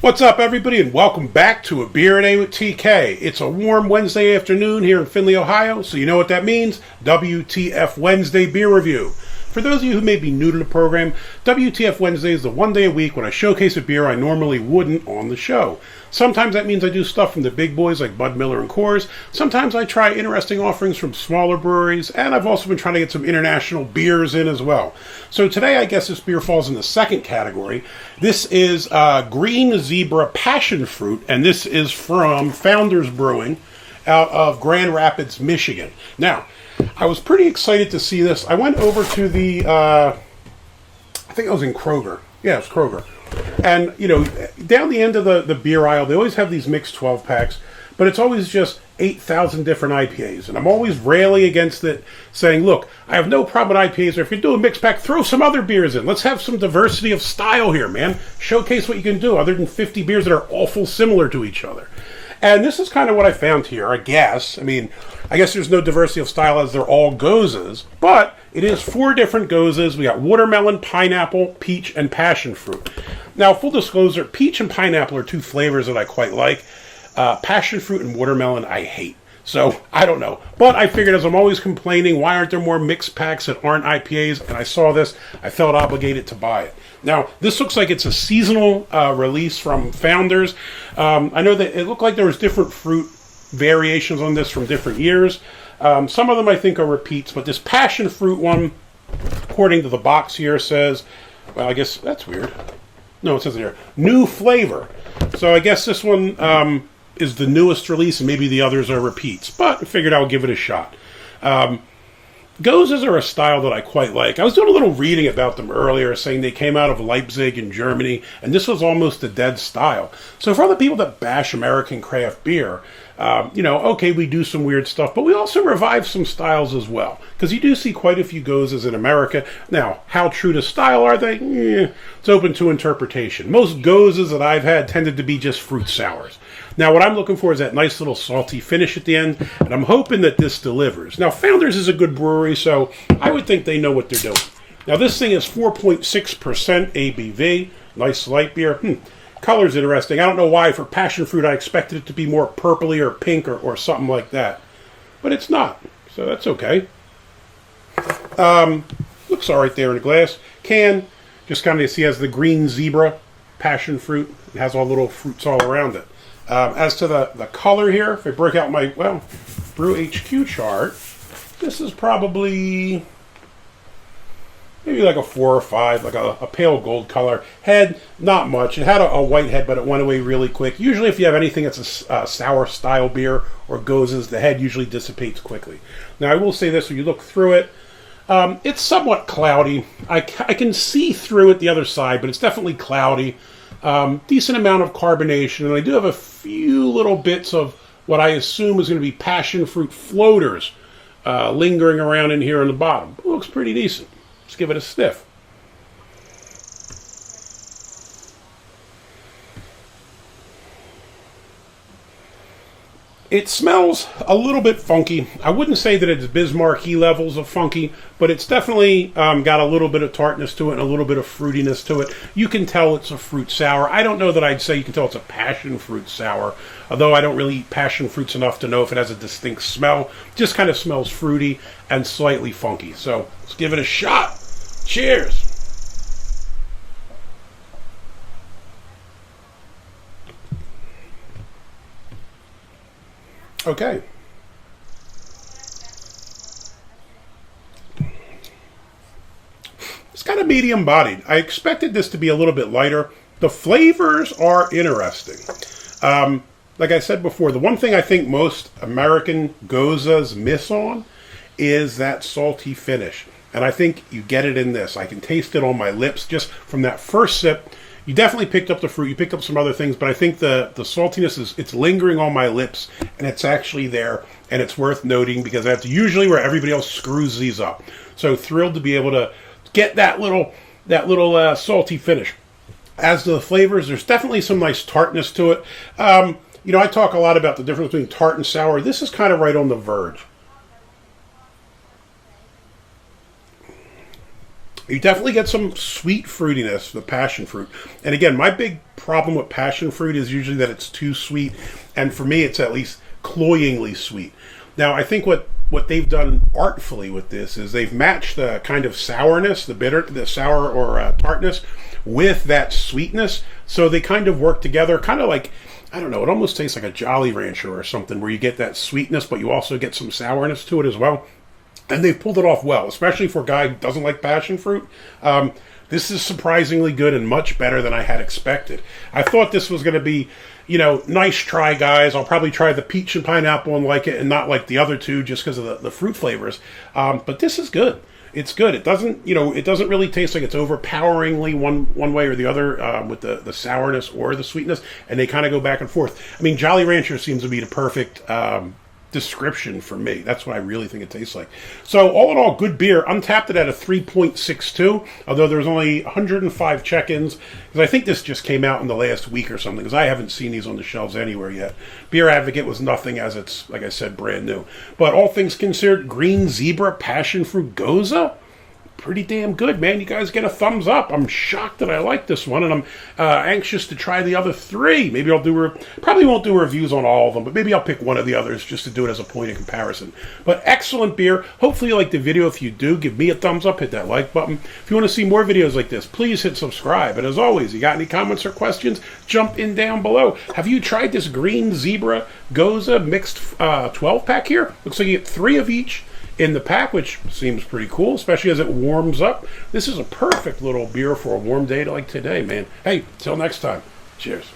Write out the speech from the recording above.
What's up, everybody, and welcome back to A Beer A Day with TK. It's a warm Wednesday afternoon here in Findlay, Ohio, so you know what that means. WTF Wednesday beer review. For those of you who may be new to the program, WTF Wednesday is the one day a week when I showcase a beer I normally wouldn't on the show. Sometimes that means I do stuff from the big boys like Bud Miller and Coors. Sometimes I try interesting offerings from smaller breweries, and I've also been trying to get some international beers in as well. So today I guess this beer falls in the second category. This is Green Zebra Passionfruit, and this is from Founders Brewing out of Grand Rapids, Michigan. Now, I was pretty excited to see this. I went over to the, I think I was in Kroger. Yeah, it's Kroger. And, you know, down the end of the beer aisle, they always have these mixed 12-packs, but it's always just 8,000 different IPAs. And I'm always railing against it, saying, look, I have no problem with IPAs, or if you do a mixed pack, throw some other beers in. Let's have some diversity of style here, man. Showcase what you can do, other than 50 beers that are awful similar to each other. And this is kind of what I found here, I guess. I mean, I guess there's no diversity of style as they're all goses, but it is 4 different goses. We got watermelon, pineapple, peach, and passion fruit. Now, full disclosure, peach and pineapple are 2 flavors that I quite like. Passion fruit and watermelon I hate. So, I don't know. But I figured, as I'm always complaining, why aren't there more mixed packs that aren't IPAs? And I saw this, I felt obligated to buy it. Now, this looks like it's a seasonal release from Founders. I know that it looked like there was different fruit variations on this from different years. Some of them I think are repeats, but this passion fruit one, according to the box here, says, well, I guess that's weird. No, it says it here, new flavor. So I guess this one is the newest release, and maybe the others are repeats, but I figured I would give it a shot. Goses are a style that I quite like. I was doing a little reading about them earlier, saying they came out of Leipzig in Germany, and this was almost a dead style. So for all the people that bash American craft beer, okay, we do some weird stuff, but we also revive some styles as well, because you do see quite a few goses in America. Now, how true to style are they? It's open to interpretation. Most goses that I've had tended to be just fruit sours. Now, what I'm looking for is that nice little salty finish at the end, and I'm hoping that this delivers. Now, Founders is a good brewery, so I would think they know what they're doing. Now, this thing is 4.6% ABV, nice light beer. Color's interesting. I don't know why. For passion fruit, I expected it to be more purpley or pink or something like that, but it's not, so that's okay. Looks all right there in the glass. Can, just kind of see, has the green zebra passion fruit. It has all little fruits all around it. As to the color here, if I break out my, Brew HQ chart, this is probably maybe like a 4 or 5, like a pale gold color. Head, not much. It had a white head, but it went away really quick. Usually if you have anything that's a sour style beer or goses, the head usually dissipates quickly. Now, I will say this, when you look through it, it's somewhat cloudy. I can see through it the other side, but it's definitely cloudy. Decent amount of carbonation, and I do have a few little bits of what I assume is going to be passion fruit floaters lingering around in here on the bottom. It looks pretty decent. Let's give it a sniff. It smells a little bit funky. I wouldn't say that it's Bismarcky levels of funky, but it's definitely got a little bit of tartness to it and a little bit of fruitiness to it. You can tell it's a fruit sour. I don't know that I'd say you can tell it's a passion fruit sour, although I don't really eat passion fruits enough to know if it has a distinct smell. It just kind of smells fruity and slightly funky. So let's give it a shot. Cheers. Okay. It's kind of medium bodied. I expected this to be a little bit lighter. The flavors are interesting. Like I said before, the one thing I think most American goses miss on is that salty finish. And I think you get it in this. I can taste it on my lips just from that first sip. You definitely picked up the fruit. You picked up some other things, but I think the saltiness it's lingering on my lips, and it's actually there, and it's worth noting because that's usually where everybody else screws these up. So thrilled to be able to get that little salty finish. As to the flavors, there's definitely some nice tartness to it. I talk a lot about the difference between tart and sour. This is kind of right on the verge. You definitely get some sweet fruitiness, the passion fruit. And again, my big problem with passion fruit is usually that it's too sweet. And for me, it's at least cloyingly sweet. Now, I think what they've done artfully with this is they've matched the kind of sourness, the sour or tartness, with that sweetness. So they kind of work together, kind of like, I don't know, it almost tastes like a Jolly Rancher or something, where you get that sweetness, but you also get some sourness to it as well. And they've pulled it off well, especially for a guy who doesn't like passion fruit. This is surprisingly good and much better than I had expected. I thought this was going to be, nice try, guys. I'll probably try the peach and pineapple and like it, and not like the other two just because of the fruit flavors. But this is good. It's good. It doesn't really taste like it's overpoweringly one way or the other with the sourness or the sweetness, and they kind of go back and forth. I mean, Jolly Rancher seems to be the perfect description for me. That's what I really think it tastes like. So all in all, good beer. Untappd it at a 3.62, although there's only 105 check-ins, because I think this just came out in the last week or something, because I haven't seen these on the shelves anywhere yet. Beer Advocate was nothing, as it's, like I said, brand new. But all things considered, Green Zebra Passion Fruit Gose, pretty damn good, man. You guys get a thumbs up. I'm shocked that I like this one, and I'm anxious to try the other three. Maybe I'll probably won't do reviews on all of them, but maybe I'll pick one of the others just to do it as a point of comparison. But excellent beer. Hopefully you like the video. If you do, give me a thumbs up, hit that like button. If you want to see more videos like this, please hit subscribe. And as always, you got any comments or questions, jump in down below. Have you tried this Green Zebra Gose mixed 12-pack here? Looks like you get 3 of each in the pack, which seems pretty cool, especially as it warms up. This is a perfect little beer for a warm day like today, man. Hey, till next time. Cheers.